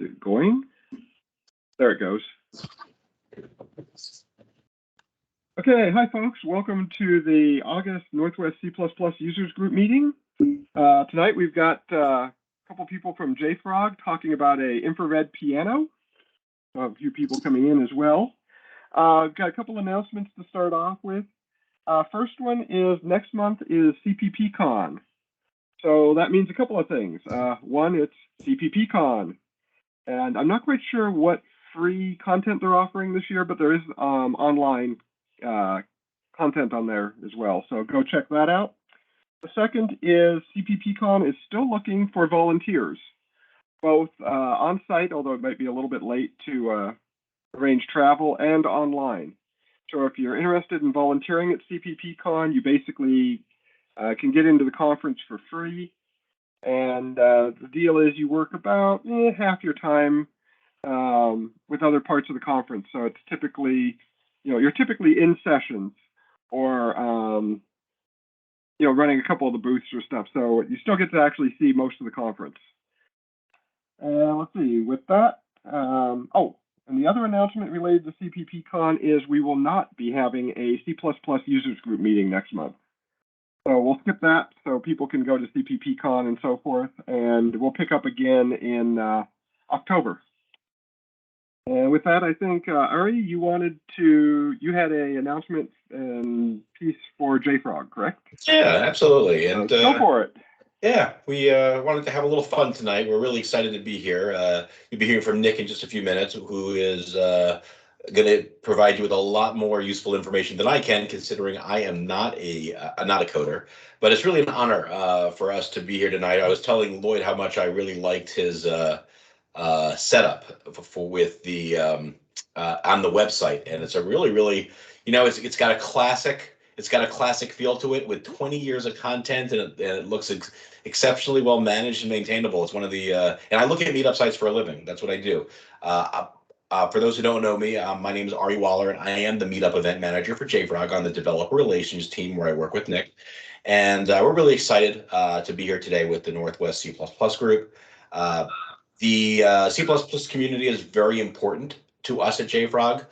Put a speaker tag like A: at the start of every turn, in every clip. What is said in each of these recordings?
A: it going? There it goes. Okay, hi folks. Welcome to the August Northwest C++ Users Group meeting. Tonight we've got a couple people from JFrog talking about a infrared piano. A few people coming in as well. Got a couple announcements to start off with. First one is next month is CPPCon. So that means a couple of things. One, it's CPPCon. And I'm not quite sure what free content they're offering this year, but there is online content on there as well. So go check that out. The second is CPPCon is still looking for volunteers, both on site, although it might be a little bit late to arrange travel, and online. So if you're interested in volunteering at CPPCon, you basically can get into the conference for free. And the deal is you work about half your time with other parts of the conference. So it's typically, you're typically in sessions or, running a couple of the booths or stuff. So you still get to actually see most of the conference. Let's see, with that, and the other announcement related to CPPCon is we will not be having a C++ users group meeting next month. So we'll skip that so people can go to CPPCon and so forth, and we'll pick up again in October. And with that, I think, Ari, you had an announcement and piece for JFrog, correct?
B: Yeah, absolutely. And
A: go for it.
B: Yeah, we wanted to have a little fun tonight. We're really excited to be here. You'll be hearing from Nick in just a few minutes, who is going to provide you with a lot more useful information than I can, considering I am not a coder. But it's really an honor for us to be here tonight. I was telling Lloyd how much I really liked his setup with the on the website, and it's a really it's got a classic feel to it with 20 years of content, and it looks exceptionally well managed and maintainable. It's one of the and I look at meetup sites for a living. That's what I do. For those who don't know me, my name is Ari Waller, and I am the meetup event manager for JFrog on the developer relations team where I work with Nick. And we're really excited to be here today with the Northwest C++ group. The C++ community is very important to us at JFrog.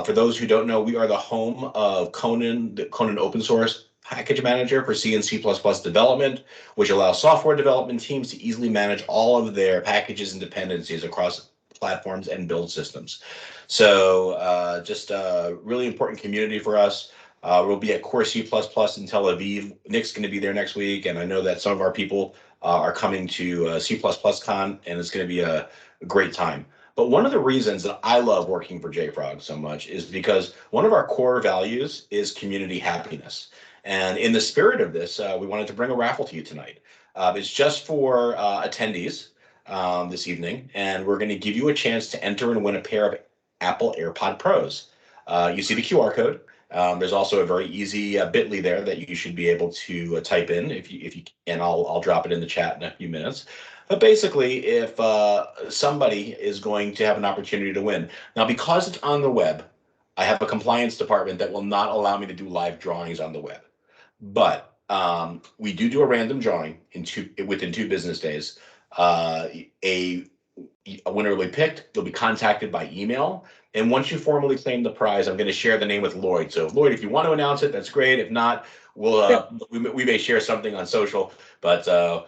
B: For those who don't know, we are the home of Conan, the Conan open source package manager for C and C++ development, which allows software development teams to easily manage all of their packages and dependencies across platforms and build systems. So just a really important community for us. We'll be at Core C++ in Tel Aviv. Nick's going to be there next week, and I know that some of our people are coming to C++ Con, and it's going to be a great time. But one of the reasons that I love working for JFrog so much is because one of our core values is community happiness. And in the spirit of this, we wanted to bring a raffle to you tonight. It's just for attendees this evening, and we're going to give you a chance to enter and win a pair of Apple AirPod Pros. You see the QR code. There's also a very easy bit.ly there that you should be able to type in if you and I'll drop it in the chat in a few minutes. But basically, if somebody is going to have an opportunity to win. Now, because it's on the web, I have a compliance department that will not allow me to do live drawings on the web. But we do a random drawing within 2 business days. A winner will be picked. They'll be contacted by email. And once you formally claim the prize, I'm going to share the name with Lloyd. So Lloyd, if you want to announce it, that's great. If not, we may share something on social. But the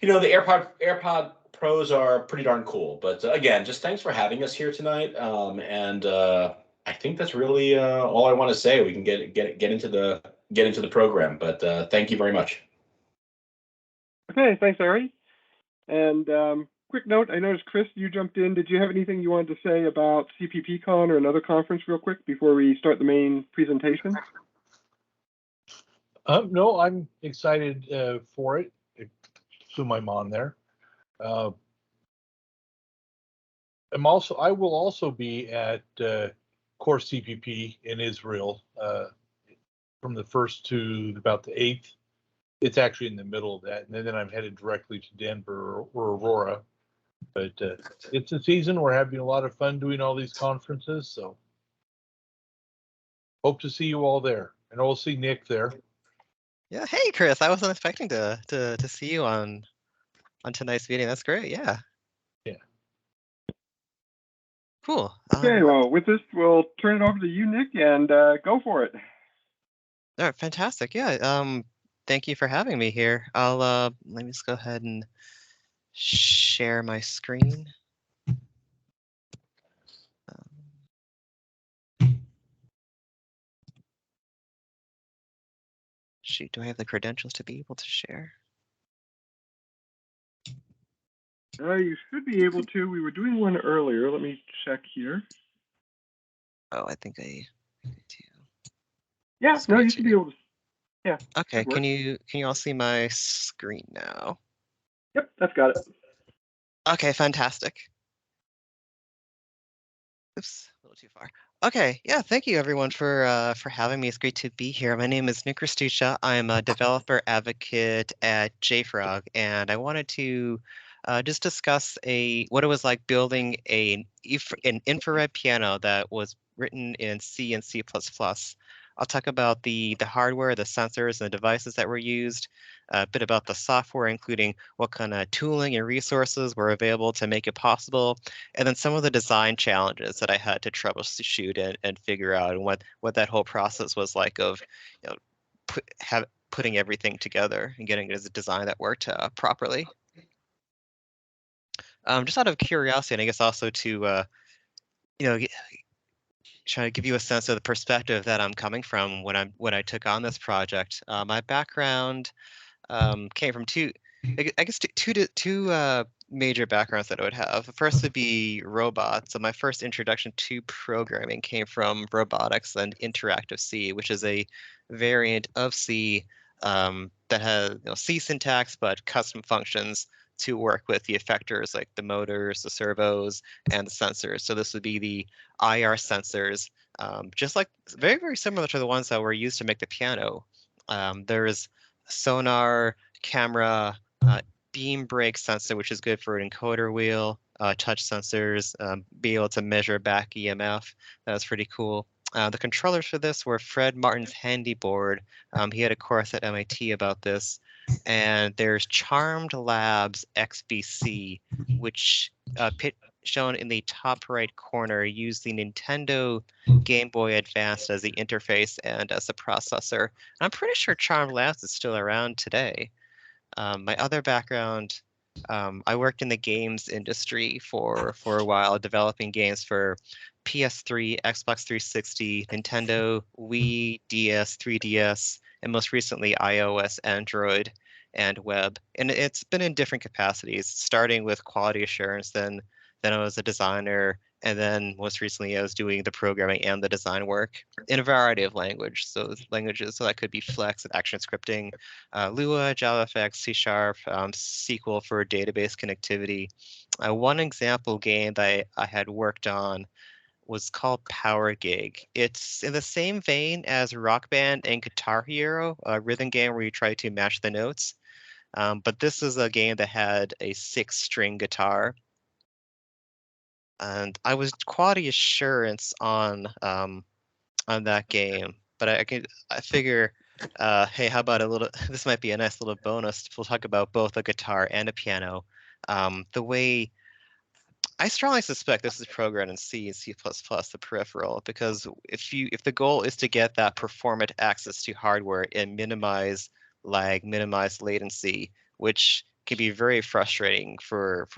B: AirPod Pros are pretty darn cool. But again, just thanks for having us here tonight. And I think that's really all I want to say. We can get into the program. But thank you very much.
A: Okay, thanks, Ari. And quick note, I noticed, Chris, you jumped in. Did you have anything you wanted to say about CPPCon or another conference real quick before we start the main presentation?
C: No, I'm excited for it. Assume I'm on there. I will also be at Core CPP in Israel from the 1st to about the 8th. It's actually in the middle of that, and then I'm headed directly to Denver or Aurora. But it's a season. We're having a lot of fun doing all these conferences, so hope to see you all there, and we'll see Nick there.
D: Yeah, hey Chris, I wasn't expecting to see you on tonight's meeting. That's great. Yeah.
C: Yeah.
D: Cool.
A: Okay, well, with this, we'll turn it over to you, Nick, and go for it.
D: All right, fantastic. Yeah. Thank you for having me here. I'll let me just go ahead and share my screen. Shoot, do I have the credentials to be able to share?
A: You should be able to. We were doing one earlier. Let me check here.
D: Oh, I think I do.
A: Yeah, no,
D: Screen
A: you should be
D: share.
A: able to. Yeah.
D: Okay,
A: should work.
D: can you all see my screen now?
A: Yep, that's got it.
D: Okay, fantastic. Oops, a little too far. Okay, yeah, thank you everyone for having me. It's great to be here. My name is Nick Rastucha. I'm a developer advocate at JFrog, and I wanted to just discuss what it was like building an infrared piano that was written in C and C++. I'll talk about the hardware, the sensors, and the devices that were used, a bit about the software, including what kind of tooling and resources were available to make it possible, and then some of the design challenges that I had to troubleshoot and figure out, and what that whole process was like of, you know, putting everything together and getting it as a design that worked properly. Just out of curiosity, and I guess also to you know, try to give you a sense of the perspective that I'm coming from when I took on this project. My background came from I guess two major backgrounds that I would have. The first would be robots. So my first introduction to programming came from robotics and interactive C, which is a variant of C that has C syntax but custom functions to work with the effectors like the motors, the servos, and the sensors. So this would be the IR sensors, just like very similar to the ones that were used to make the piano. There's sonar, camera, beam break sensor, which is good for an encoder wheel, touch sensors, be able to measure back EMF. That was pretty cool. The controllers for this were Fred Martin's handy board. He had a course at MIT about this. And there's Charmed Labs XBC, which shown in the top right corner used the Nintendo Game Boy Advance as the interface and as the processor. I'm pretty sure Charmed Labs is still around today. My other background, I worked in the games industry for a while, developing games for PS3, Xbox 360, Nintendo, Wii, DS, 3DS, and most recently iOS, Android, and web. And it's been in different capacities, starting with quality assurance, then I was a designer, and then most recently I was doing the programming and the design work in a variety of languages. So that could be Flex and Action Scripting, Lua, JavaFX, C#, SQL for database connectivity. One example game that I had worked on was called Power Gig. It's in the same vein as Rock Band and Guitar Hero, a rhythm game where you try to match the notes. But this is a game that had a 6-string guitar. And I was quality assurance on that game, but I figure, hey, how about a little? This might be a nice little bonus. We'll talk about both a guitar and a piano. The way I strongly suspect this is programmed in C and C++, the peripheral, because if the goal is to get that performant access to hardware and minimize lag, minimize latency, which can be very frustrating for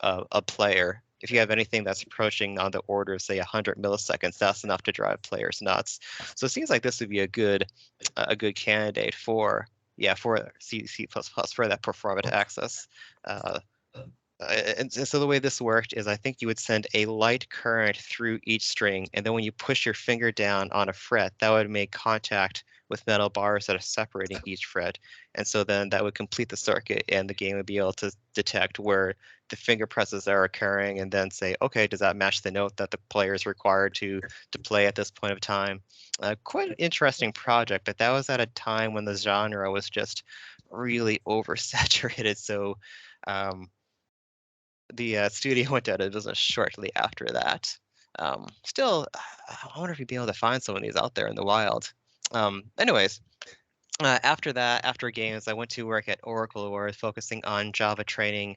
D: a player. If you have anything that's approaching on the order of say 100 milliseconds, that's enough to drive players nuts. So it seems like this would be a good candidate for C for that performant access. And so the way this worked is I think you would send a light current through each string, and then when you push your finger down on a fret, that would make contact with metal bars that are separating each fret. And so then that would complete the circuit, and the game would be able to detect where the finger presses are occurring and then say, okay, does that match the note that the player is required to play at this point of time? Quite an interesting project, but that was at a time when the genre was just really oversaturated. So the studio went out of business shortly after that. Still, I wonder if you'd be able to find some of these out there in the wild. Anyways, after games, I went to work at Oracle, where I was focusing on Java training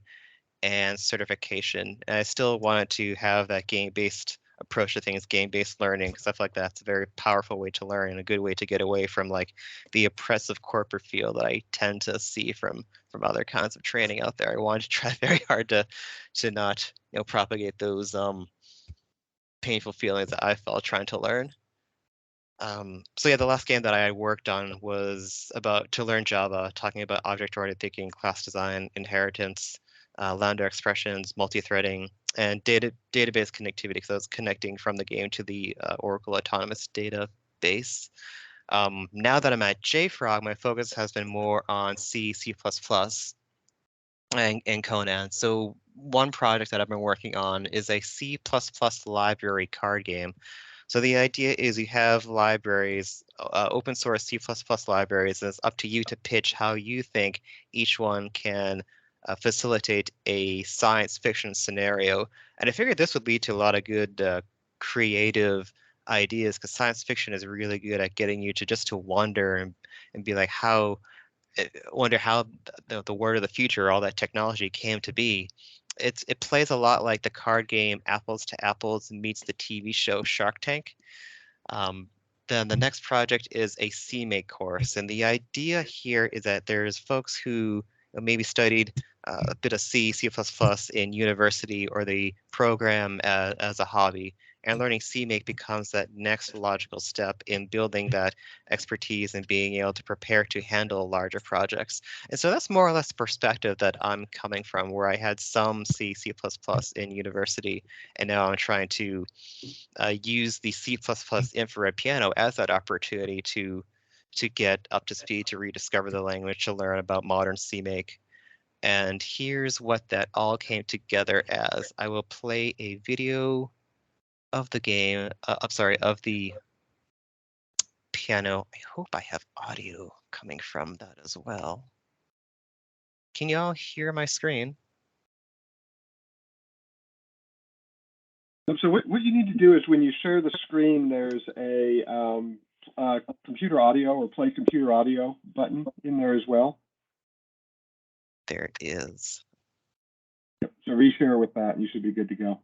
D: and certification. And I still wanted to have that game-based approach to things, game-based learning, because I feel like that's a very powerful way to learn and a good way to get away from like the oppressive corporate feel that I tend to see from other kinds of training out there. I wanted to try very hard to not propagate those painful feelings that I felt trying to learn. So yeah, the last game that I worked on was about to learn Java, talking about object-oriented thinking, class design, inheritance, lambda expressions, multi-threading, and database connectivity, because I was connecting from the game to the Oracle Autonomous Database. Now that I'm at JFrog, my focus has been more on C, C++, and Conan. So one project that I've been working on is a C++ library card game. So the idea is you have libraries, open source C++ libraries, and it's up to you to pitch how you think each one can facilitate a science fiction scenario. And I figured this would lead to a lot of good creative ideas, because science fiction is really good at getting you to wonder and be like, wonder how the word of the future, all that technology came to be. It plays a lot like the card game Apples to Apples meets the TV show Shark Tank. Then the next project is a CMake course, and the idea here is that there's folks who maybe studied a bit of C, C++ in university, or the program as a hobby, and learning CMake becomes that next logical step in building that expertise and being able to prepare to handle larger projects. And so that's more or less the perspective that I'm coming from, where I had some C, C++ in university, and now I'm trying to use the C++ infrared piano as that opportunity to get up to speed, to rediscover the language, to learn about modern CMake. And here's what that all came together as. I will play a video of the game, of the piano. I hope I have audio coming from that as well. Can you all hear my screen?
A: So what you need to do is when you share the screen, there's a computer audio or play computer audio button in there as well.
D: There it is.
A: So reshare with that, and you should be good to go.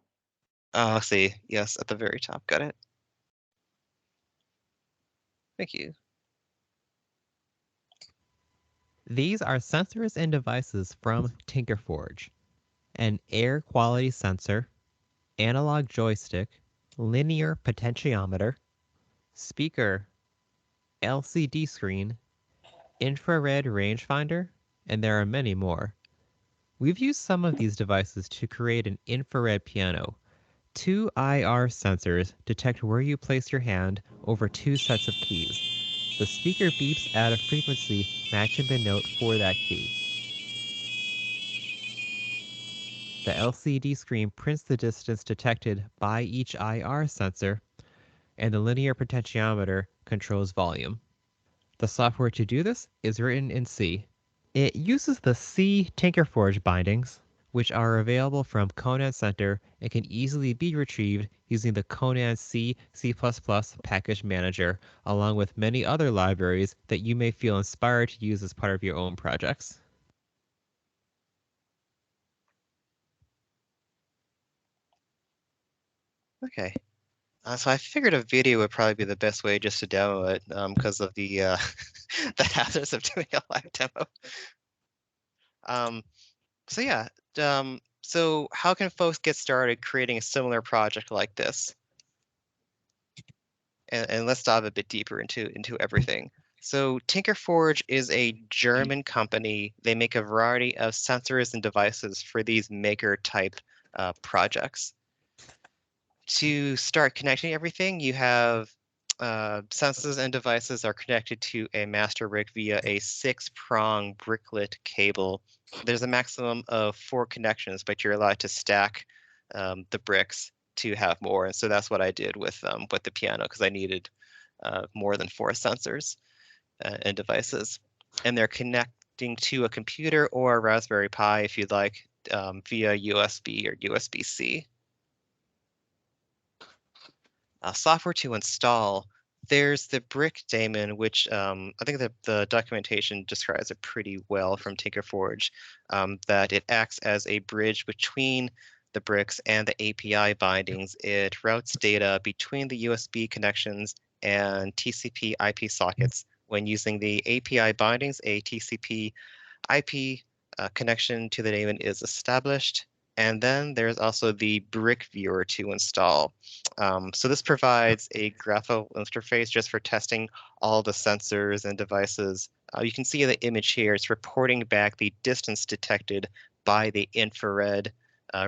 D: Oh, see, yes, at the very top. Got it. Thank you.
E: These are sensors and devices from TinkerForge: an air quality sensor, analog joystick, linear potentiometer, speaker, LCD screen, infrared rangefinder, and there are many more. We've used some of these devices to create an infrared piano. 2 IR sensors detect where you place your hand over 2 sets of keys. The speaker beeps at a frequency matching the note for that key. The LCD screen prints the distance detected by each IR sensor, and the linear potentiometer controls volume. The software to do this is written in C. It uses the C TinkerForge bindings, which are available from ConanCenter and can easily be retrieved using the Conan C C++ package manager, along with many other libraries that you may feel inspired to use as part of your own projects.
D: Okay. So I figured a video would probably be the best way just to demo it, because of the the hazards of doing a live demo. So yeah, so how can folks get started creating a similar project like this? And let's dive a bit deeper into everything. So TinkerForge is a German company. They make a variety of sensors and devices for these maker type projects. To start connecting everything, you have sensors and devices are connected to a master brick via a 6-prong bricklet cable. There's a maximum of 4 connections, but you're allowed to stack the bricks to have more. And so that's what I did with the piano, because I needed more than 4 sensors and devices. And they're connecting to a computer or a Raspberry Pi, if you'd like, via USB or USB-C. Software to install. There's the brick daemon, which I think the documentation describes it pretty well from TinkerForge, that it acts as a bridge between the bricks and the API bindings. It routes data between the USB connections and TCP IP sockets. When using the API bindings, a TCP IP connection to the daemon is established. And then there's also the brick viewer to install. So this provides a graphical interface just for testing all the sensors and devices. You can see the image here. It's reporting back the distance detected by the infrared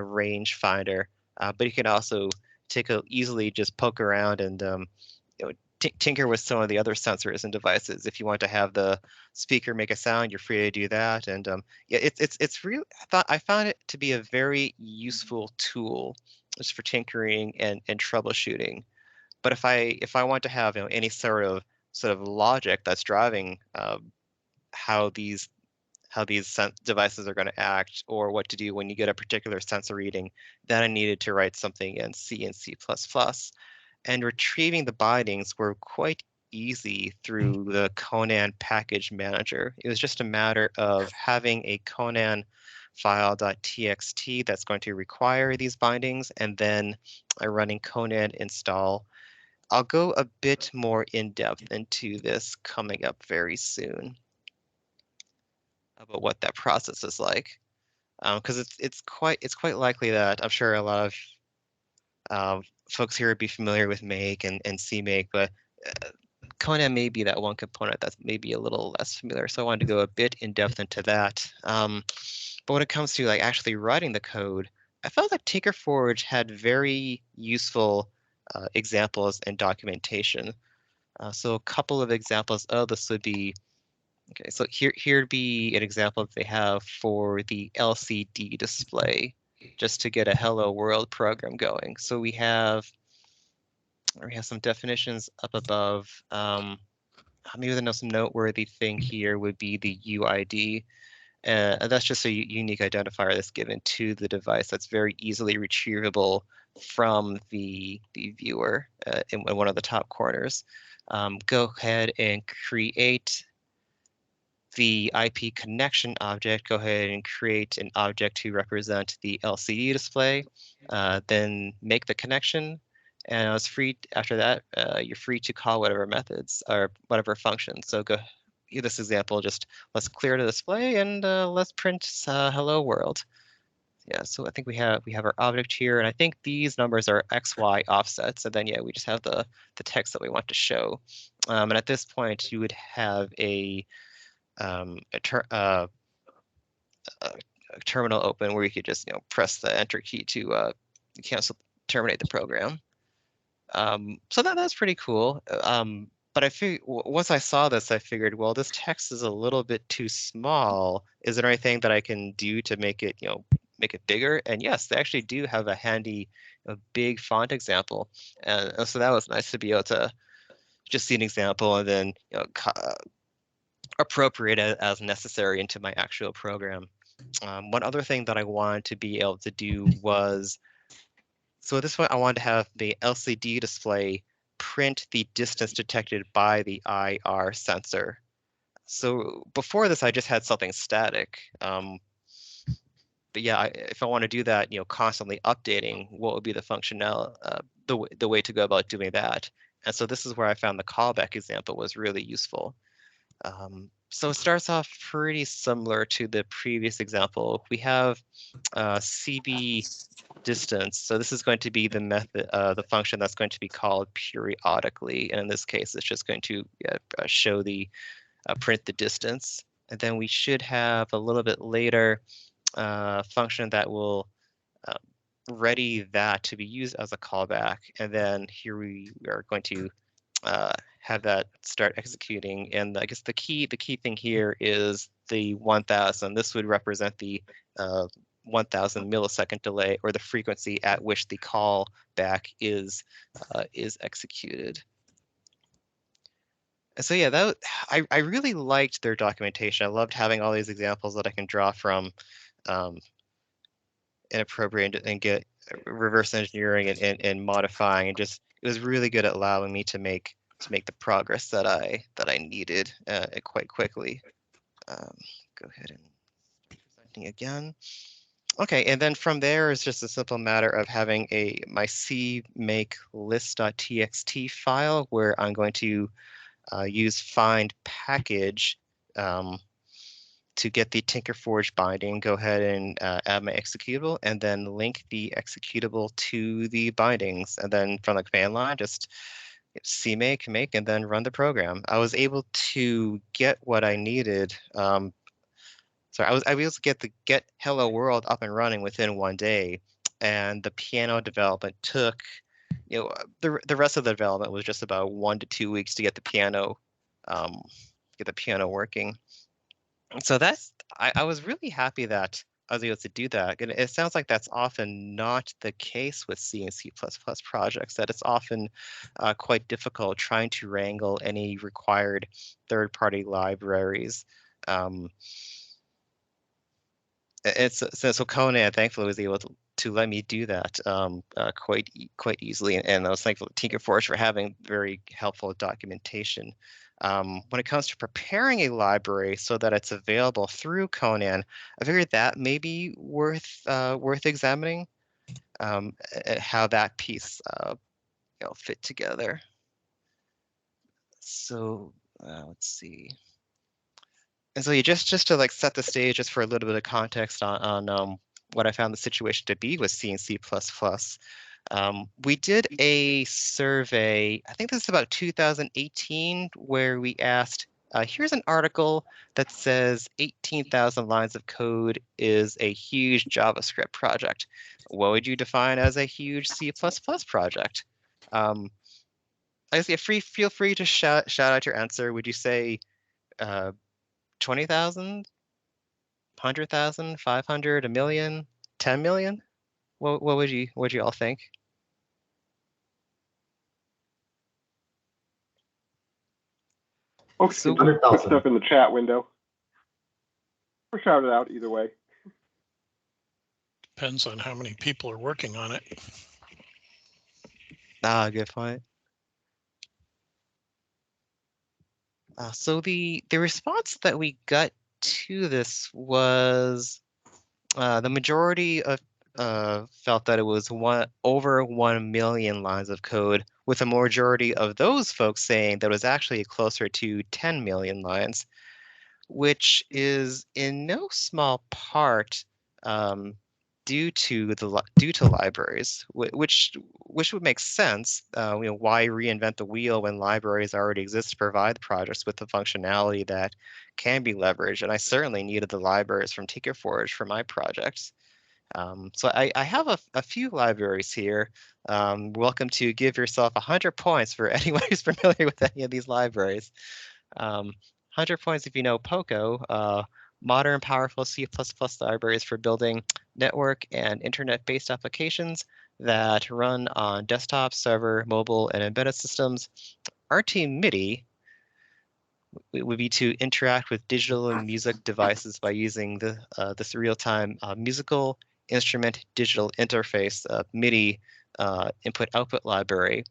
D: range finder. But you can also easily just poke around and tinker with some of the other sensors and devices. If you want to have the speaker make a sound, you're free to do that. And yeah, it's real. I found it to be a very useful tool just for tinkering and troubleshooting. But if I want to have any sort of logic that's driving how these devices are going to act, or what to do when you get a particular sensor reading, then I needed to write something in C and C++. And retrieving the bindings were quite easy through the Conan package manager. It was just a matter of having a Conan file.txt that's going to require these bindings, and then running Conan install. I'll go a bit more in depth into this coming up very soon about what that process is like, because it's quite likely that I'm sure a lot of folks here would be familiar with Make and CMake, but Conan may be that one component that's maybe a little less familiar. So I wanted to go a bit in depth into that. But when it comes to actually writing the code, I felt like TinkerForge had very useful examples and documentation. So a couple of examples of this would be, okay, so here'd be an example that they have for the LCD display, just to get a hello world program going. So we have some definitions up above. Maybe the most noteworthy thing here would be the UID. And that's just a unique identifier that's given to the device that's very easily retrievable from the viewer in one of the top corners. Go ahead and create the IP connection object. Go ahead and create an object to represent the LCD display. Then make the connection. And it's free after that. You're free to call whatever methods or whatever functions. So go this example, just let's clear the display and let's print hello world. Yeah, so I think we have our object here, and I think these numbers are XY offsets. And then yeah, we just have the text that we want to show. And at this point, you would have a terminal open where you could just press the enter key to terminate the program. So that's pretty cool. But I figured once I saw this, I figured, well, this text is a little bit too small. Is there anything that I can do to make it bigger? And yes, they actually do have a handy, big font example, and so that was nice to be able to just see an example and then appropriate it as necessary into my actual program. One other thing that I wanted to be able to do was, so this one I wanted to have the LCD display print the distance detected by the IR sensor. So before this, I just had something static. But yeah, if I want to do that, constantly updating, what would be the functional, the way to go about doing that? And so this is where I found the callback example was really useful. So it starts off pretty similar to the previous example. We have CB distance. So this is going to be the method, the function that's going to be called periodically. And in this case, it's just going to show the print the distance. And then we should have a little bit later function that will ready that to be used as a callback. And then here we are going to have that start executing. And I guess the key thing here is the 1000. This would represent the 1000 millisecond delay, or the frequency at which the callback is executed. And so yeah, I really liked their documentation. I loved having all these examples that I can draw from inappropriate and get reverse engineering and modifying, and just it was really good at allowing me to make make the progress that I needed quite quickly. Go ahead and presenting again. Okay, and then from there is just a simple matter of having my CMake list.txt file where I'm going to use find package to get the TinkerForge binding. Go ahead and add my executable and then link the executable to the bindings. And then from the command line, just CMake, make, and then run the program. I was able to get what I needed. I was able to get Hello World up and running within 1 day, and the piano development took, the rest of the development was just about 1 to 2 weeks to get the piano working. So I was really happy that I was able to do that. And it sounds like that's often not the case with C and C++ projects, that it's often quite difficult trying to wrangle any required third-party libraries. So Conan, thankfully, was able to let me do that quite easily, and I was thankful to TinkerForge for having very helpful documentation. When it comes to preparing a library so that it's available through Conan, I figured that may be worth examining, how that piece fit together. So let's see. And so just to like set the stage, just for a little bit of context on what I found the situation to be with C and C++. We did a survey, I think this is about 2018, where we asked, here's an article that says 18,000 lines of code is a huge JavaScript project. What would you define as a huge C++ project? I guess feel free to shout out your answer. Would you say 20,000, 100,000, 500, a million, 10 million? What would you all think?
A: Folks can just put stuff in the chat window or shout it out either way.
F: Depends on how many people are working on it.
D: Good point. So the response that we got to this was the majority of felt that it was over 1 million lines of code, with a majority of those folks saying that it was actually closer to 10 million lines, which is in no small part due to libraries, which would make sense. Why reinvent the wheel when libraries already exist to provide projects with the functionality that can be leveraged? And I certainly needed the libraries from TinkerForge for my projects. So I have a few libraries here. Welcome to give yourself 100 points for anyone who's familiar with any of these libraries. 100 points if you know POCO, modern powerful C++ libraries for building network and internet-based applications that run on desktop, server, mobile, and embedded systems. RT-MIDI would be to interact with digital and music devices by using this real-time musical instrument digital interface MIDI input-output library.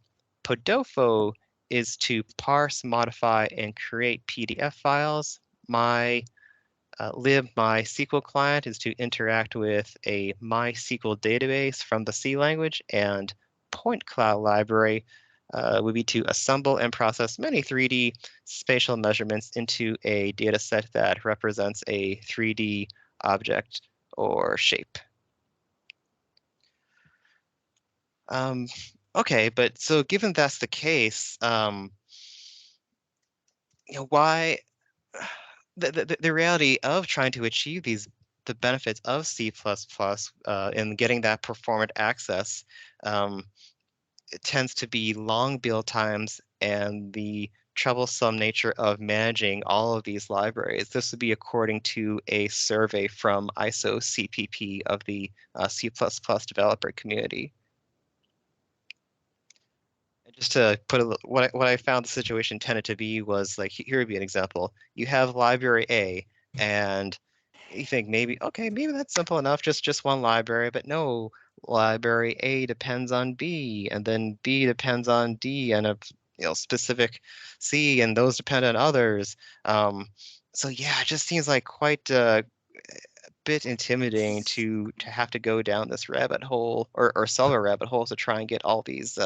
D: Podofo is to parse, modify, and create PDF files. My libmysql client is to interact with a MySQL database from the C language, and Point Cloud library would be to assemble and process many 3D spatial measurements into a data set that represents a 3D object or shape. Okay, but so given that's the case, why the reality of trying to achieve the benefits of C++ and getting that performant access, it tends to be long build times and the troublesome nature of managing all of these libraries. This would be according to a survey from ISO CPP of the C++ developer community. Just to put what I found the situation tended to be was like, here would be an example. You have library A, and you think maybe that's simple enough, just one library, but no, library A depends on B, and then B depends on D, and specific C, and those depend on others. So yeah, it just seems like quite a bit intimidating to have to go down this rabbit hole or several rabbit holes to try and get all these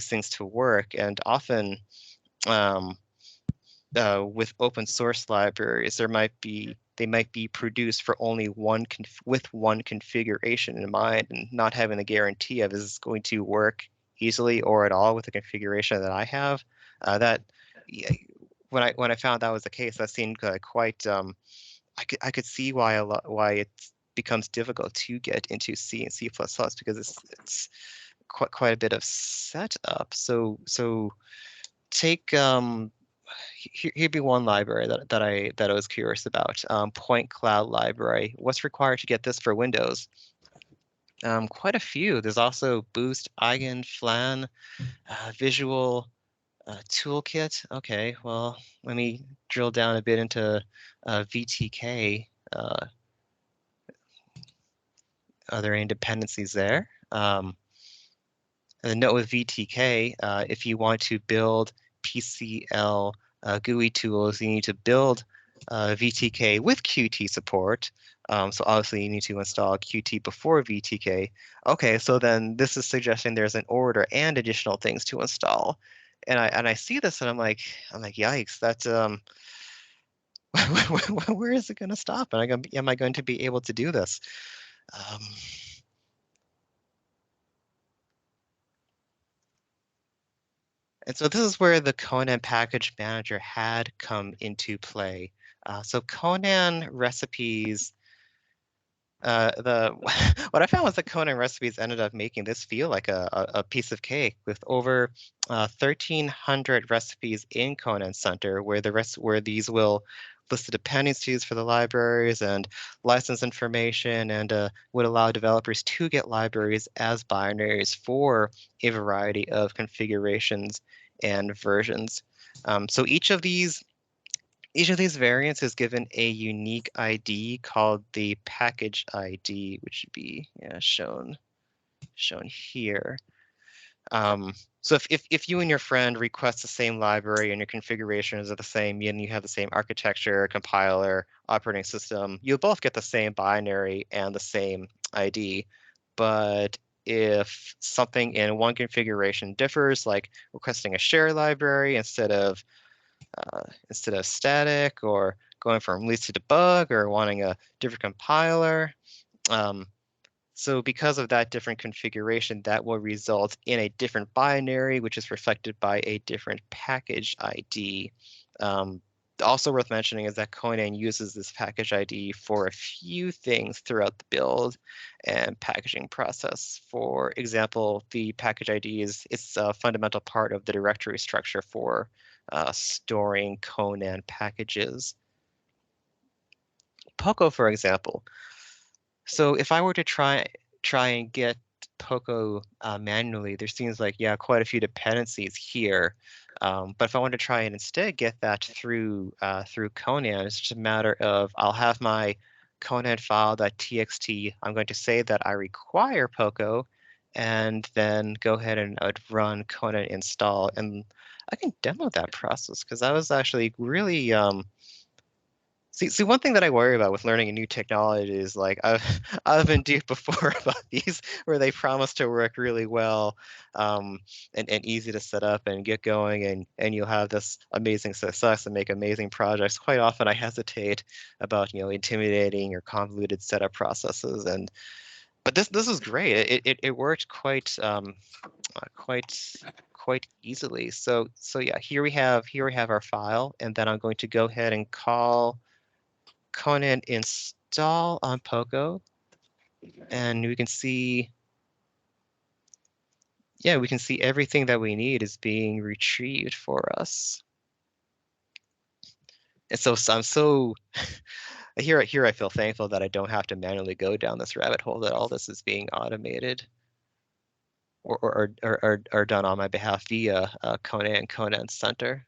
D: things to work. And often with open source libraries, they might be produced for only one configuration in mind, and not having the guarantee of is this going to work easily or at all with the configuration that I have. When I found that was the case, that seemed quite. I could see why it becomes difficult to get into C and C++ because it's quite a bit of setup. So take here'd be one library that I was curious about. Point Cloud Library. What's required to get this for Windows? Quite a few. There's also Boost, Eigen, Flan, Visual Toolkit. Okay, well, let me drill down a bit into VTK. Are there any dependencies there? And note with VTK, if you want to build PCL GUI tools, you need to build VTK with Qt support. So obviously you need to install Qt before VTK. Okay, so then this is suggesting there's an order and additional things to install. And I see this and I'm like, yikes, that's where is it going to stop? Am I going to be able to do this? And so this is where the Conan package manager had come into play. So Conan recipes, what I found was that Conan recipes ended up making this feel like a piece of cake with over 1,300 recipes in ConanCenter, where these will list the dependencies for the libraries and license information, and would allow developers to get libraries as binaries for a variety of configurations and versions. So each of these variants is given a unique ID called the package ID, which should be shown here. So if you and your friend request the same library and your configurations are the same, and you have the same architecture, compiler, operating system, you'll both get the same binary and the same ID. But if something in one configuration differs, like requesting a share library instead of static, or going from release to debug, or wanting a different compiler. So because of that different configuration, that will result in a different binary, which is reflected by a different package ID. Also worth mentioning is that Conan uses this package ID for a few things throughout the build and packaging process. For example, the package ID is a fundamental part of the directory structure for storing Conan packages. Poco, for example. So if I were to try and get Poco manually, there seems like, quite a few dependencies here. But if I want to try and instead get that through Conan, it's just a matter of I'll have my Conan file.txt. I'm going to say that I require Poco, and then go ahead and run Conan install. And I can demo that process because I was actually really See, one thing that I worry about with learning a new technology is like I've been duped before about these where they promise to work really well, and easy to set up and get going, and you'll have this amazing success and make amazing projects. Quite often I hesitate about intimidating or convoluted setup processes, but this is great. It worked quite easily. So yeah, here we have our file, and then I'm going to go ahead and call Conan install on Poco, and we can see, everything that we need is being retrieved for us. And so I'm so here I feel thankful that I don't have to manually go down this rabbit hole, that all this is being automated or done on my behalf via ConanCenter.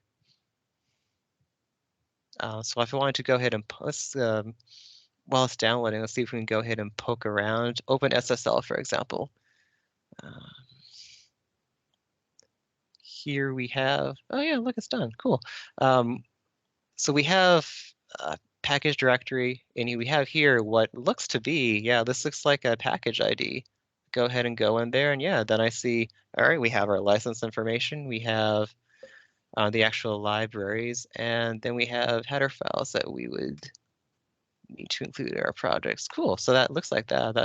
D: So if I wanted to go ahead and while it's downloading, let's see if we can go ahead and poke around. Open SSL, for example. here we have, oh yeah, look, it's done. Cool. So we have a package directory, and we have here what looks to be, yeah, this looks like a package ID. Go ahead and go in there, and yeah, then I see, all right, we have our license information, we have the actual libraries, and then we have header files that we would need to include in our projects. Cool, so that looks like that.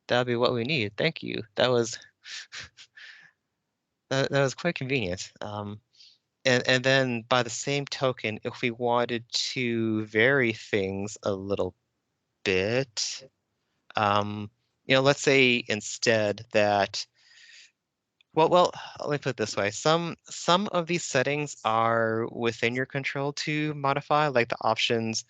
D: That'll be what we need. Thank you. That was that was quite convenient. And then by the same token, if we wanted to vary things a little bit, let's say instead that, well, let me put it this way. Some of these settings are within your control to modify, like the options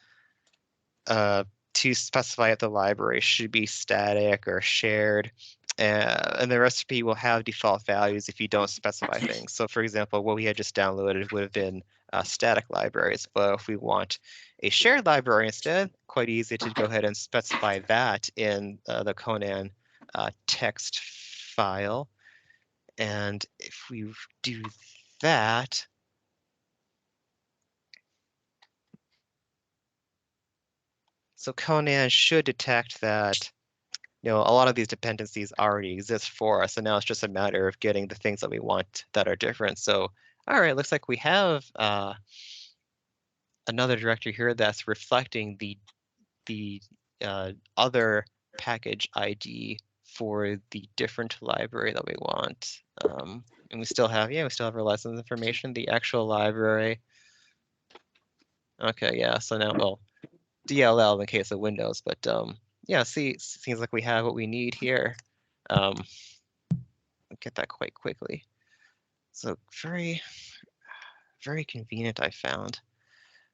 D: to specify if the library should be static or shared. And the recipe will have default values if you don't specify things. So for example, what we had just downloaded would have been static libraries. But if we want a shared library instead, quite easy to go ahead and specify that in the Conan text file. And if we do that, so Conan should detect that a lot of these dependencies already exist for us, and now it's just a matter of getting the things that we want that are different. So, all right, looks like we have another directory here that's reflecting the other package ID for the different library that we want. And we still have our license information, the actual library. Okay, yeah, so now, well, DLL in case of Windows, but yeah, see, seems like we have what we need here. Get that quite quickly. So very, very convenient, I found.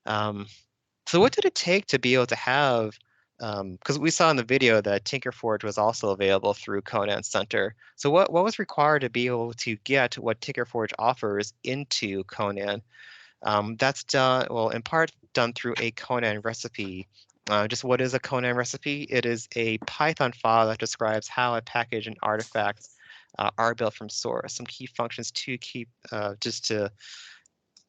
D: So what did it take to be able to have, because we saw in the video that TinkerForge was also available through ConanCenter. So what was required to be able to get what TinkerForge offers into Conan? That's done, well, in part done through a Conan recipe. Just what is a Conan recipe? It is a Python file that describes how a package and artifacts are built from source. Some key functions to keep, just to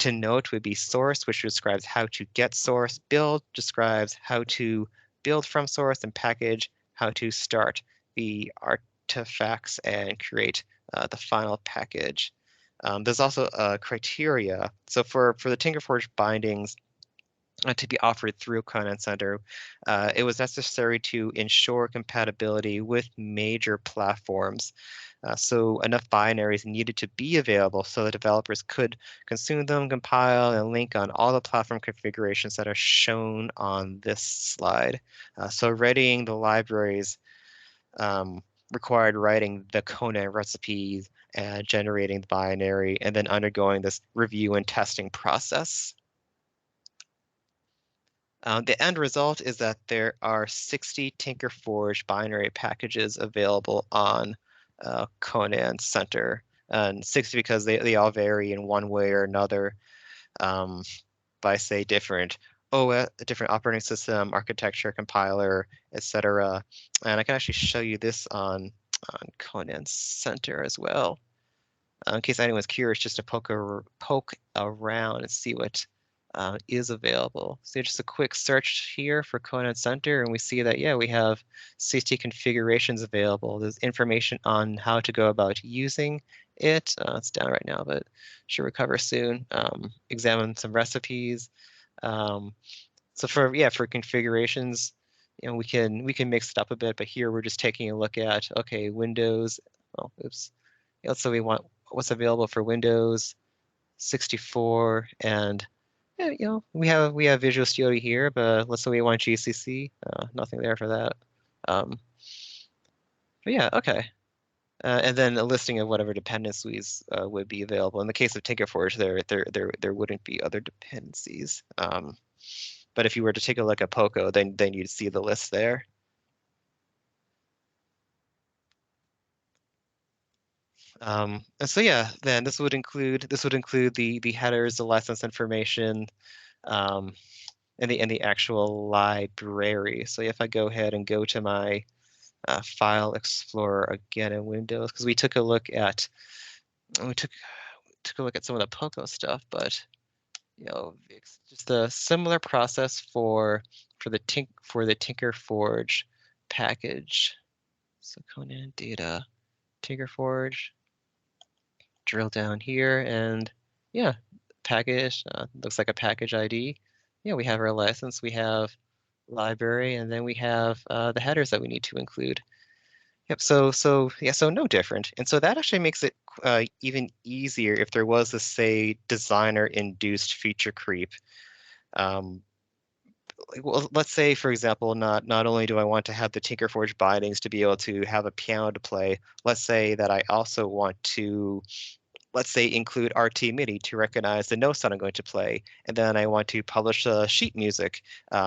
D: note would be source, which describes how to get source, build describes how to build from source, and package how to start the artifacts and create the final package. There's also a criteria. So for the TinkerForge bindings to be offered through ConanCenter, it was necessary to ensure compatibility with major platforms. So enough binaries needed to be available so that developers could consume them, compile, and link on all the platform configurations that are shown on this slide. So readying the libraries required writing the Conan recipes and generating the binary, and then undergoing this review and testing process. The end result is that there are 60 TinkerForge binary packages available on ConanCenter, and 60 because they all vary in one way or another by, say, different operating system, architecture, compiler, etc. And I can actually show you this on ConanCenter as well, in case anyone's curious, just to poke around and see what is available. So just a quick search here for ConanCenter, and we see that, yeah, we have 60 configurations available. There's information on how to go about using it. It's down right now, but should recover soon. Examine some recipes. So for configurations, we can mix it up a bit, but here we're just taking a look at, okay, Windows. Oh, oops. Let's say we want what's available for Windows 64, and we have Visual Studio here, but let's say we want GCC. Nothing there for that. But yeah, okay. And then a listing of whatever dependencies would be available. In the case of TinkerForge, there wouldn't be other dependencies. But if you were to take a look at Poco, then you'd see the list there. And so yeah, then this would include the headers, the license information, and the actual library. So if I go ahead and go to my File Explorer again in Windows, because we took a look at took a look at some of the Poco stuff, but it's just a similar process for the TinkerForge package. So Conan data, TinkerForge, drill down here, and yeah, package looks like a package ID. Yeah, we have our license, we have library, and then we have the headers that we need to include. Yep. So no different. And so that actually makes it even easier if there was a, say, designer-induced feature creep. Well, let's say, for example, not only do I want to have the TinkerForge bindings to be able to have a piano to play, let's say that I also want to, let's say, include RT MIDI to recognize the notes that I'm going to play, and then I want to publish sheet music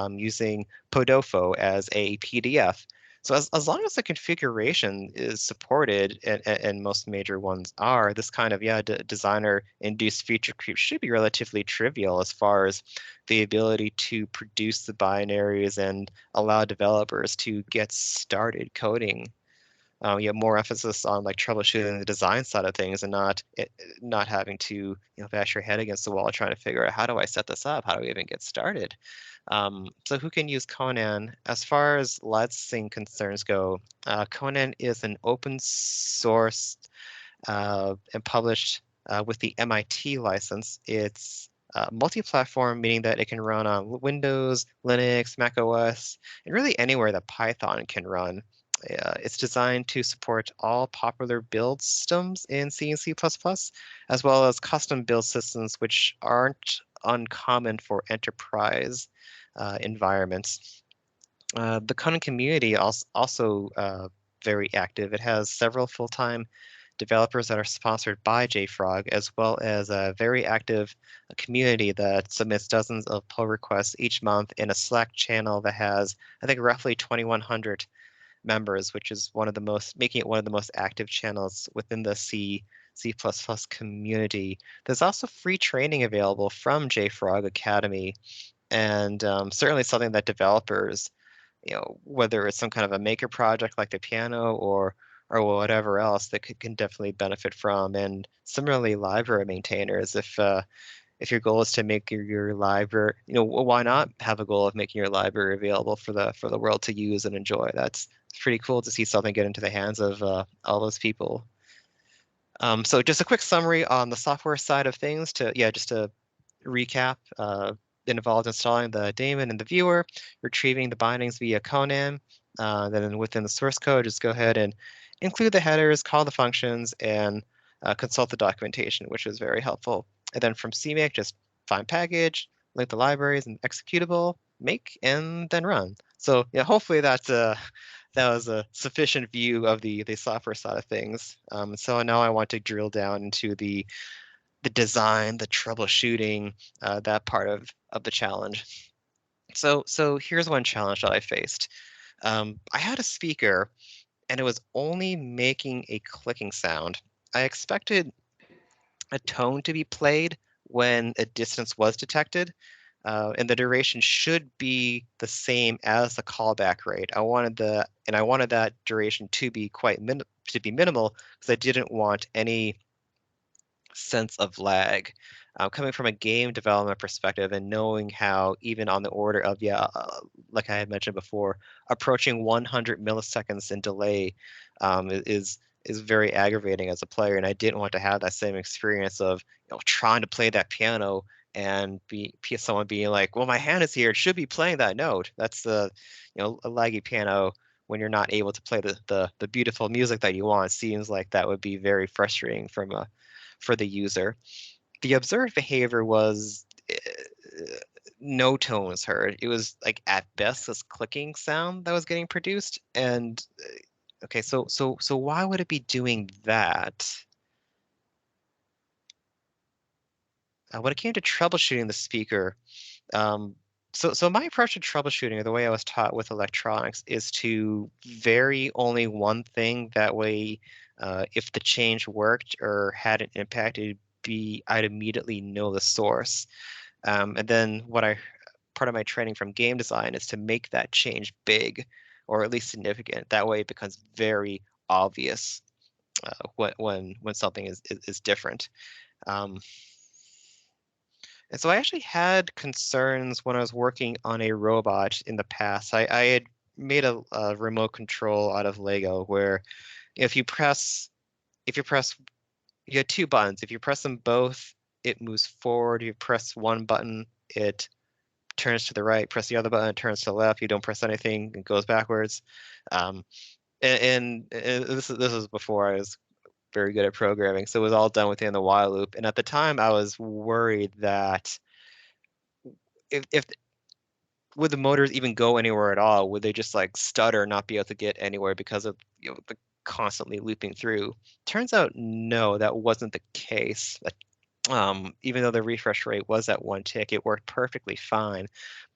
D: using Podofo as a PDF. So as long as the configuration is supported, and most major ones are, this kind of designer-induced feature creep should be relatively trivial as far as the ability to produce the binaries and allow developers to get started coding. You have more emphasis on like troubleshooting the design side of things and not having to bash your head against the wall trying to figure out how do I set this up? How do we even get started? So who can use Conan? As far as licensing concerns go, Conan is an open source and published with the MIT license. It's multi-platform, meaning that it can run on Windows, Linux, Mac OS, and really anywhere that Python can run. It's designed to support all popular build systems in C and C++, as well as custom build systems, which aren't uncommon for enterprise environments. The Conan community also very active. It has several full-time developers that are sponsored by JFrog, as well as a very active community that submits dozens of pull requests each month in a Slack channel that has, I think, roughly 2,100 members, which is making it one of the most active channels within the C++ community. There's also free training available from JFrog Academy, and certainly something that developers, whether it's some kind of a maker project like the piano or whatever else, that can definitely benefit from. And similarly, library maintainers, if your goal is to make your library, why not have a goal of making your library available for the world to use and enjoy? It's pretty cool to see something get into the hands of all those people. So just a quick summary on the software side of things just to recap. It involves installing the daemon and the viewer, retrieving the bindings via Conan. Then within the source code, just go ahead and include the headers, call the functions, and consult the documentation, which is very helpful. And then from CMake, just find package, link the libraries and executable, make, and then run. So hopefully that was a sufficient view of the software side of things. So now I want to drill down into the design, the troubleshooting, that part of the challenge. So here's one challenge that I faced. I had a speaker and it was only making a clicking sound. I expected a tone to be played when a distance was detected, and the duration should be the same as the callback rate. I wanted that duration to be minimal because I didn't want any sense of lag. Coming from a game development perspective and knowing how even on the order of like I had mentioned before, approaching 100 milliseconds in delay is very aggravating as a player, and I didn't want to have that same experience of trying to play that piano and someone being like, well, my hand is here, it should be playing that note. That's the a laggy piano when you're not able to play the beautiful music that you want. Seems like that would be very frustrating for the user. The observed behavior was no tones heard. It was like at best this clicking sound that was getting produced. And okay, so why would it be doing that? When it came to troubleshooting the speaker, so my approach to troubleshooting, or the way I was taught with electronics, is to vary only one thing. That way, if the change worked or had an impact, I'd immediately know the source. And then part of my training from game design is to make that change big, or at least significant. That way, it becomes very obvious when something is different. And so I actually had concerns when I was working on a robot in the past. I had made a remote control out of Lego where if you press, you had two buttons. If you press them both, it moves forward. You press one button, it turns to the right. Press the other button, it turns to the left. You don't press anything, it goes backwards. And this is before I was very good at programming, so it was all done within the while loop. And at the time, I was worried that if would the motors even go anywhere at all? Would they just like stutter, not be able to get anywhere because of the constantly looping through? Turns out, no, that wasn't the case. Even though the refresh rate was at 1 tick, it worked perfectly fine.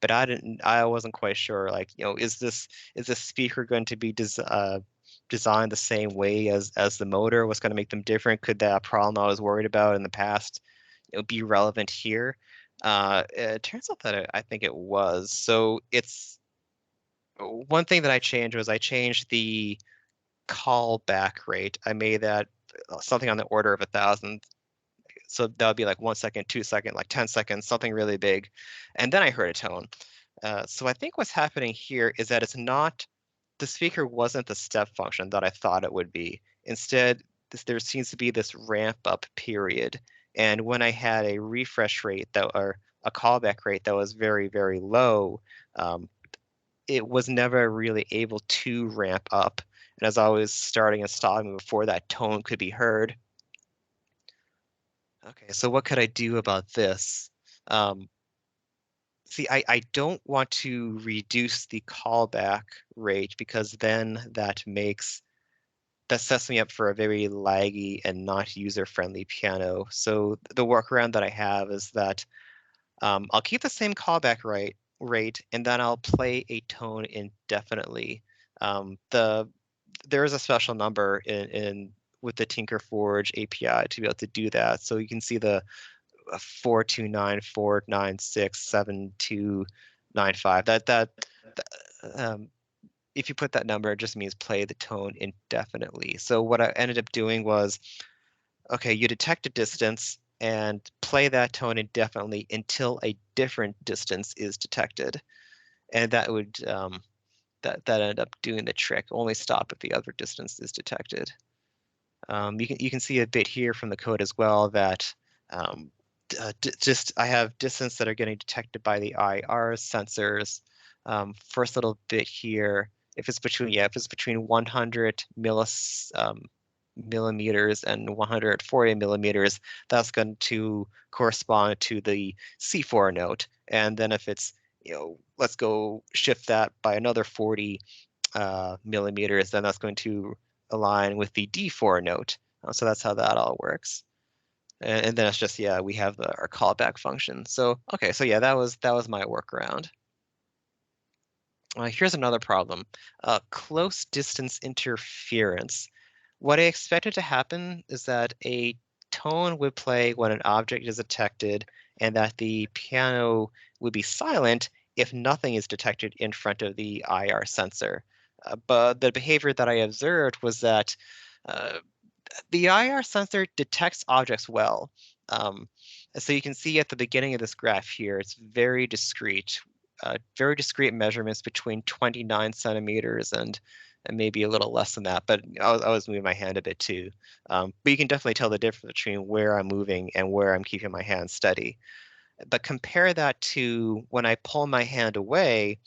D: But I wasn't quite sure. Like, is this speaker going to be designed the same way as the motor? What's going to make them different? Could that problem I was worried about in the past, be relevant here? It turns out that I think it was. So it's one thing that I changed was I changed the callback rate. I made that something on the order of 1,000. So that would be like 1 second, 2 seconds, like 10 seconds, something really big. And then I heard a tone. So I think what's happening here is that the speaker wasn't the step function that I thought it would be. Instead, there seems to be this ramp up period. And when I had a refresh rate or a callback rate that was very, very low, it was never really able to ramp up. And as I was starting and stopping before that tone could be heard. Okay, so what could I do about this? See, I don't want to reduce the callback rate because then that sets me up for a very laggy and not user-friendly piano. So the workaround that I have is that I'll keep the same callback rate, and then I'll play a tone indefinitely. There is a special number with the TinkerForge API to be able to do that. So you can see the 429.496.7295. If you put that number, it just means play the tone indefinitely. So what I ended up doing was, okay, you detect a distance and play that tone indefinitely until a different distance is detected, and that would that ended up doing the trick. Only stop if the other distance is detected. You can see a bit here from the code as well that I have distance that are getting detected by the IR sensors. First little bit here, if it's between 100 millimeters and 140 millimeters, that's going to correspond to the C4 note. And then if it's, let's go shift that by another 40 millimeters, then that's going to align with the D4 note. So that's how that all works. And then it's just, we have our callback function. So, okay, so yeah, that was my workaround. Here's another problem, close distance interference. What I expected to happen is that a tone would play when an object is detected and that the piano would be silent if nothing is detected in front of the IR sensor. But the behavior that I observed was that the IR sensor detects objects well. So you can see at the beginning of this graph here, it's very discrete measurements between 29 centimeters and maybe a little less than that, but I was moving my hand a bit too. But you can definitely tell the difference between where I'm moving and where I'm keeping my hand steady. But compare that to when I pull my hand away,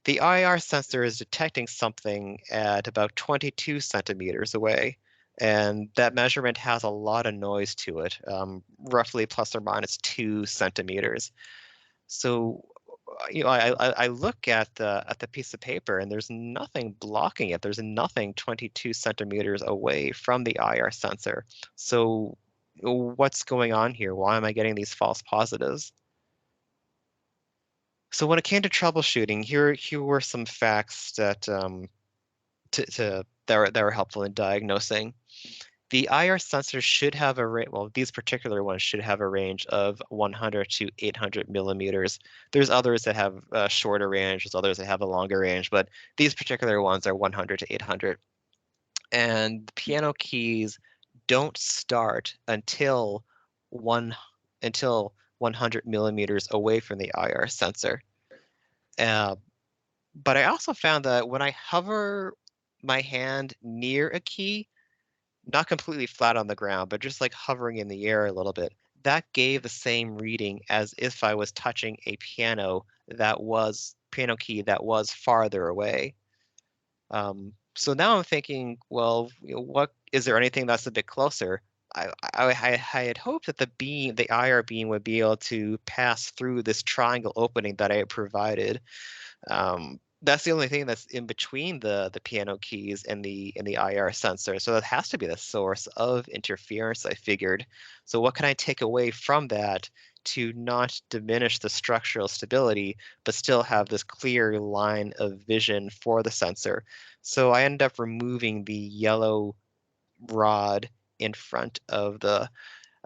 D: the IR sensor is detecting something at about 22 centimeters away. And that measurement has a lot of noise to it, roughly plus or minus 2 centimeters. So, I look at the piece of paper and there's nothing blocking it. There's nothing 22 centimeters away from the IR sensor. So what's going on here? Why am I getting these false positives? So when it came to troubleshooting, here were some facts that that were helpful in diagnosing. The IR sensors should have a range, well, these particular ones should have a range of 100 to 800 millimeters. There's others that have a shorter range, there's others that have a longer range, but these particular ones are 100 to 800. And the piano keys don't start until until 100 millimeters away from the IR sensor. But I also found that when I hover my hand near a key, not completely flat on the ground, but just like hovering in the air a little bit, that gave the same reading as if I was touching a piano key that was farther away. So now I'm thinking, well, what is there anything that's a bit closer? I had hoped that the IR beam would be able to pass through this triangle opening that I had provided. That's the only thing that's in between the piano keys and the IR sensor. So that has to be the source of interference, I figured. So what can I take away from that to not diminish the structural stability, but still have this clear line of vision for the sensor? So I ended up removing the yellow rod in front of the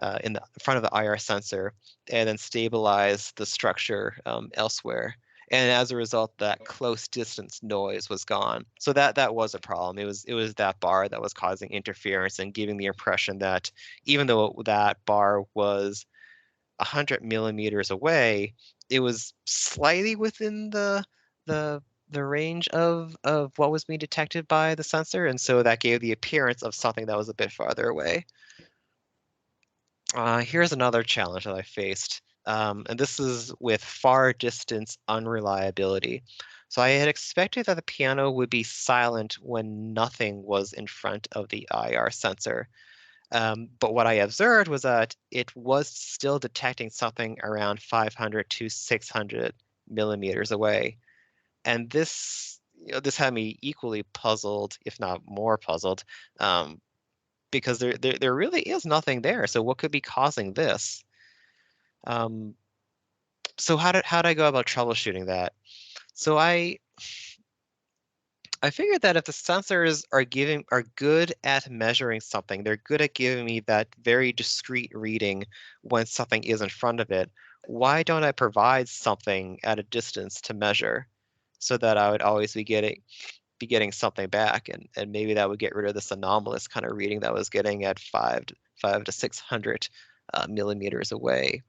D: IR sensor, and then stabilize the structure elsewhere. And as a result, that close distance noise was gone. So that was a problem. It was that bar that was causing interference and giving the impression that even though that bar was 100 millimeters away, it was slightly within the range of what was being detected by the sensor, and so that gave the appearance of something that was a bit farther away. Here's another challenge that I faced, and this is with far distance unreliability. So I had expected that the piano would be silent when nothing was in front of the IR sensor. But what I observed was that it was still detecting something around 500 to 600 millimeters away. And this had me equally puzzled, if not more puzzled, because there really is nothing there. So what could be causing this? So how did I go about troubleshooting that? So I figured that if the sensors are good at measuring something, they're good at giving me that very discrete reading when something is in front of it. Why don't I provide something at a distance to measure, so that I would always be getting something back, and maybe that would get rid of this anomalous kind of reading that I was getting at 5 to 600 millimeters away.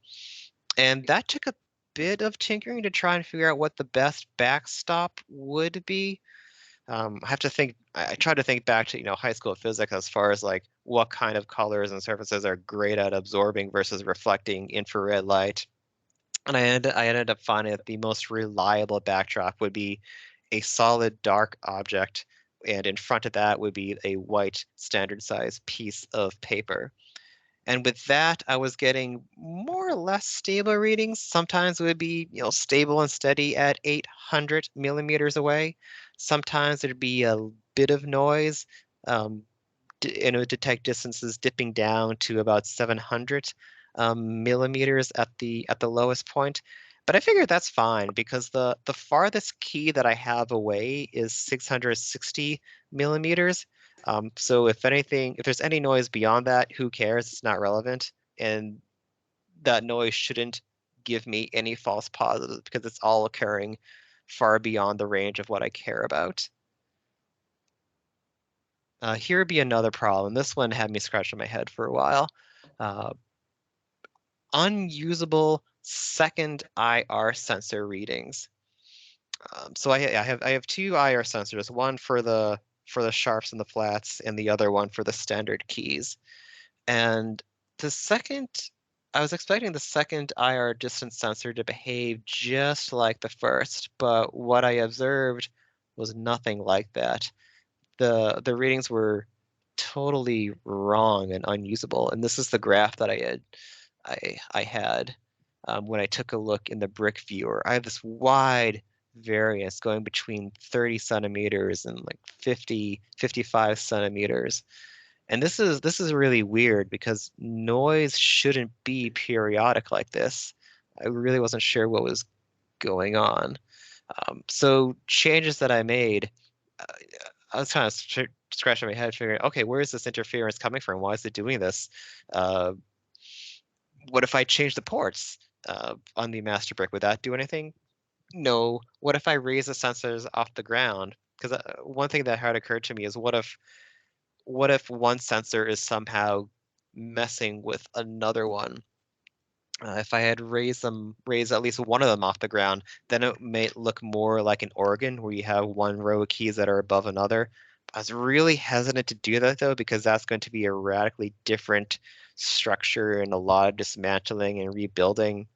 D: And that took a bit of tinkering to try and figure out what the best backstop would be. I have to think. I try to think back to high school physics as far as like what kind of colors and surfaces are great at absorbing versus reflecting infrared light. And I ended up finding that the most reliable backdrop would be a solid dark object, and in front of that would be a white standard size piece of paper. And with that, I was getting more or less stable readings. Sometimes it would be, stable and steady at 800 millimeters away. Sometimes there'd be a bit of noise, and it would detect distances dipping down to about 700 millimeters at the lowest point. But I figured that's fine because the farthest key that I have away is 660 millimeters. So if there's any noise beyond that, who cares? It's not relevant. And that noise shouldn't give me any false positives because it's all occurring far beyond the range of what I care about. Here would be another problem. This one had me scratching my head for a while. Unusable second IR sensor readings. So I have two IR sensors, one for the sharps and the flats, and the other one for the standard keys. And I was expecting the second IR distance sensor to behave just like the first, but what I observed was nothing like that. The readings were totally wrong and unusable. And this is the graph that I had when I took a look in the brick viewer. I have this wide variance going between 30 centimeters and like 55 centimeters. And this is really weird because noise shouldn't be periodic like this. I really wasn't sure what was going on. So changes that I made, I was kind of scratching my head figuring, okay, where is this interference coming from? Why is it doing this? What if I change the ports on the master brick? Would that do anything? No. What if I raise the sensors off the ground? Because one thing that had occurred to me is what if one sensor is somehow messing with another one. If I had raised at least one of them off the ground, then it may look more like an organ where you have one row of keys that are above another. I was really hesitant to do that though, because that's going to be a radically different structure and a lot of dismantling and rebuilding.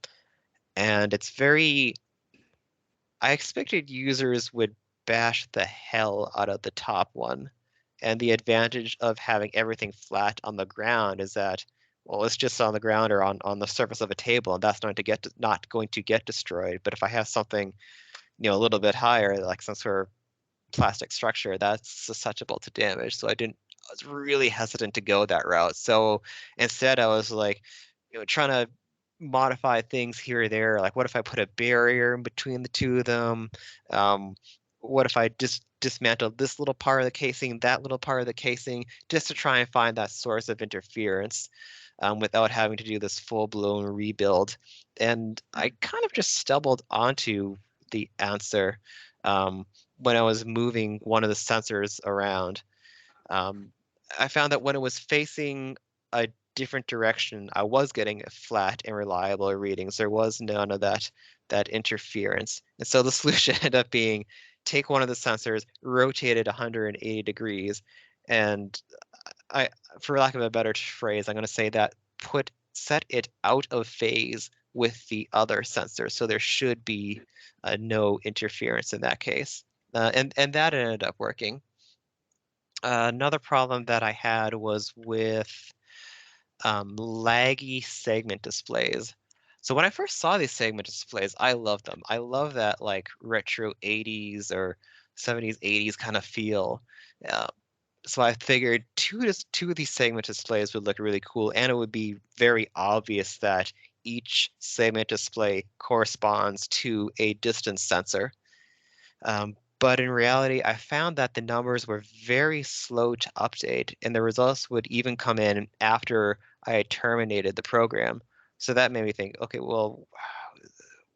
D: And it's very, I expected users would bash the hell out of the top one. And the advantage of having everything flat on the ground is that, well, it's just on the ground or on the surface of a table, and that's not going to get destroyed. But if I have something, a little bit higher, like some sort of plastic structure, that's susceptible to damage. So I was really hesitant to go that route. So instead, I was like, trying to modify things here or there. Like, what if I put a barrier in between the two of them? What if I just dismantle this little part of the casing, that little part of the casing, just to try and find that source of interference without having to do this full-blown rebuild? And I kind of just stumbled onto the answer when I was moving one of the sensors around. I found that when it was facing a different direction, I was getting flat and reliable readings. There was none of that interference. And so the solution ended up being take one of the sensors, rotate it 180 degrees, and for lack of a better phrase, I'm going to say that set it out of phase with the other sensor. So there should be no interference in that case. And that ended up working. Another problem that I had was with laggy segment displays. So when I first saw these segment displays, I loved them. I love that like retro 80s or 70s, 80s kind of feel. So I figured two of these segment displays would look really cool, and it would be very obvious that each segment display corresponds to a distance sensor. But in reality, I found that the numbers were very slow to update, and the results would even come in after I had terminated the program. So that made me think, okay, well,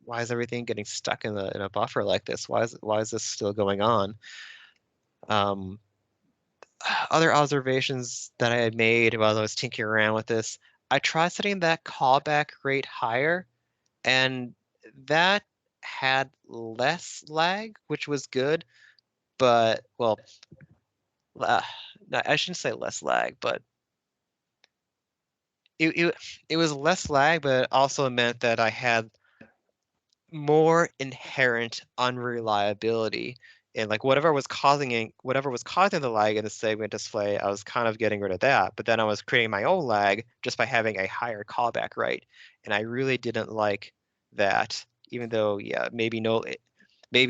D: why is everything getting stuck in a buffer like this? Why is this still going on? Other observations that I had made while I was tinkering around with this, I tried setting that callback rate higher, and that had less lag, which was good. But, well, no, I shouldn't say less lag, but it was less lag, but it also meant that I had more inherent unreliability. And like whatever was causing the lag in the segment display, I was kind of getting rid of that. But then I was creating my own lag just by having a higher callback rate. And I really didn't like that, even though, yeah, maybe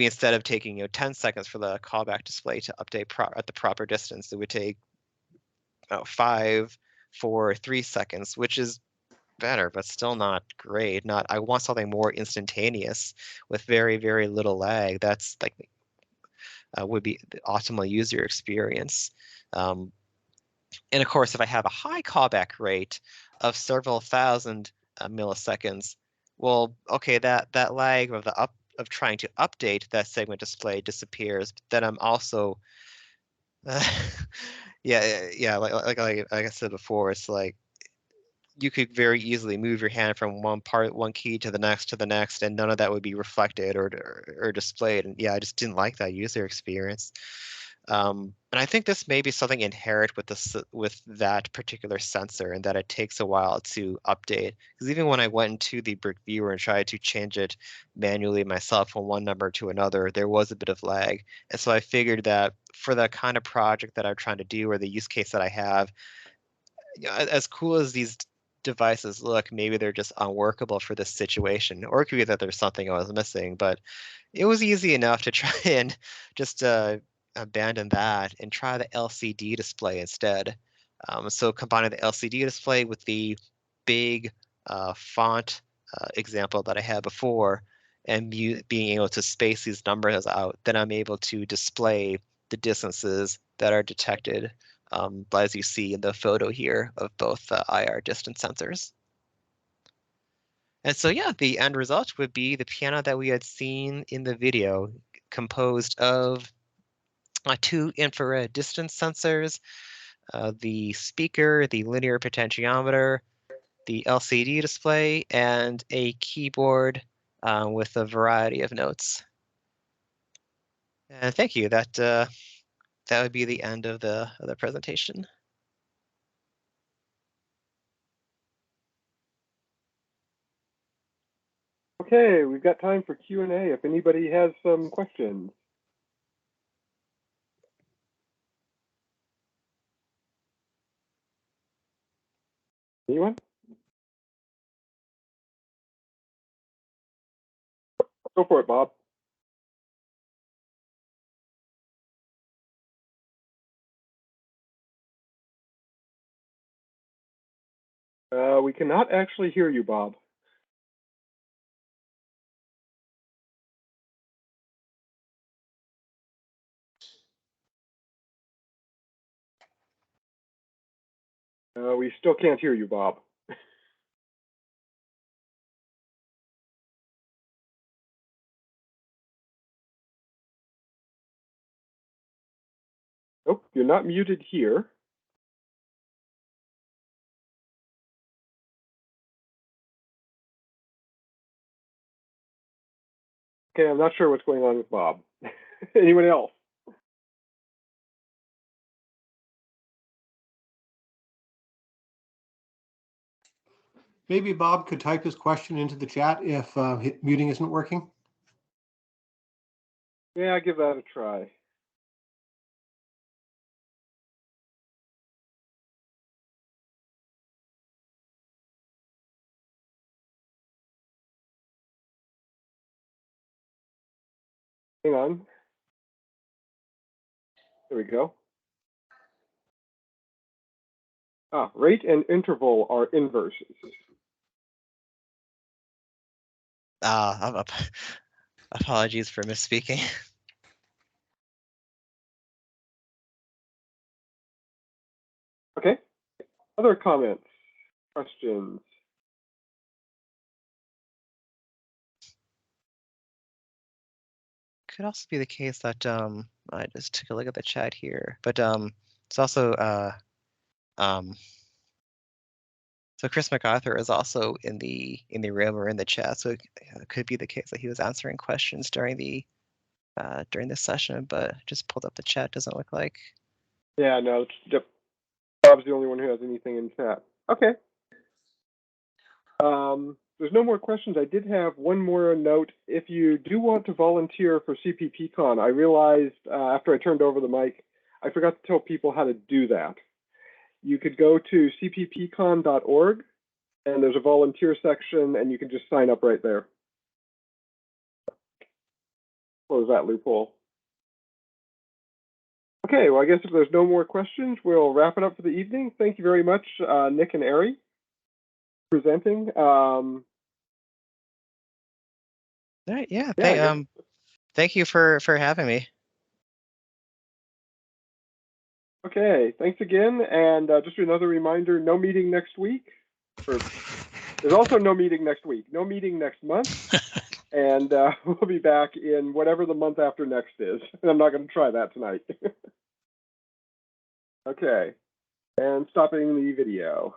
D: instead of taking 10 seconds for the callback display to update at the proper distance, it would take 5, 4, 3 seconds, which is better, but still not great. I want something more instantaneous with very, very little lag. That's like would be the optimal user experience. And of course, if I have a high callback rate of several thousand milliseconds, well, okay, that lag of trying to update that segment display disappears. But then I'm also yeah, like I said before, it's like you could very easily move your hand from one key to the next, and none of that would be reflected or displayed. And yeah, I just didn't like that user experience. And I think this may be something inherent with that particular sensor, and that it takes a while to update. Because even when I went into the brick viewer and tried to change it manually myself from one number to another, there was a bit of lag. And so I figured that for the kind of project that I'm trying to do, or the use case that I have, as cool as these devices look, maybe they're just unworkable for this situation, or it could be that there's something I was missing. But it was easy enough to try and just abandon that and try the LCD display instead. So combining the LCD display with the big font example that I had before, and being able to space these numbers out, then I'm able to display the distances that are detected, as you see in the photo here of both IR distance sensors. And so yeah, the end result would be the piano that we had seen in the video, composed of 2 infrared distance sensors, the speaker, the linear potentiometer, the LCD display, and a keyboard with a variety of notes. And thank you. That would be the end of the presentation.
A: Okay, we've got time for Q&A if anybody has some questions. Anyone? Go for it, Bob. We cannot actually hear you, Bob. We still can't hear you, Bob. Nope, you're not muted here. Okay, I'm not sure what's going on with Bob. Anyone else?
G: Maybe Bob could type his question into the chat if muting isn't working.
A: Yeah, give that a try. Hang on. There we go. Rate and interval are inverses.
D: Apologies for misspeaking.
A: Okay. Other comments, questions?
D: Could also be the case that I just took a look at the chat here, but it's also so Chris MacArthur is also in the room or in the chat, so it could be the case that he was answering questions during this session, but just pulled up the chat. Doesn't look like.
A: Yeah, no, Bob's the only one who has anything in chat. Okay. There's no more questions. I did have one more note. If you do want to volunteer for CPPCon, I realized after I turned over the mic, I forgot to tell people how to do that. You could go to cppcon.org, and there's a volunteer section, and you can just sign up right there. Close that loophole. Okay, well, I guess if there's no more questions, we'll wrap it up for the evening. Thank you very much, Nick and Ari, presenting.
D: All right, yeah. Thank you for having me.
A: Okay, thanks again. And just another reminder, no meeting next week. There's also no meeting next week, no meeting next month. And we'll be back in whatever the month after next is. And I'm not going to try that tonight. Okay, and stopping the video.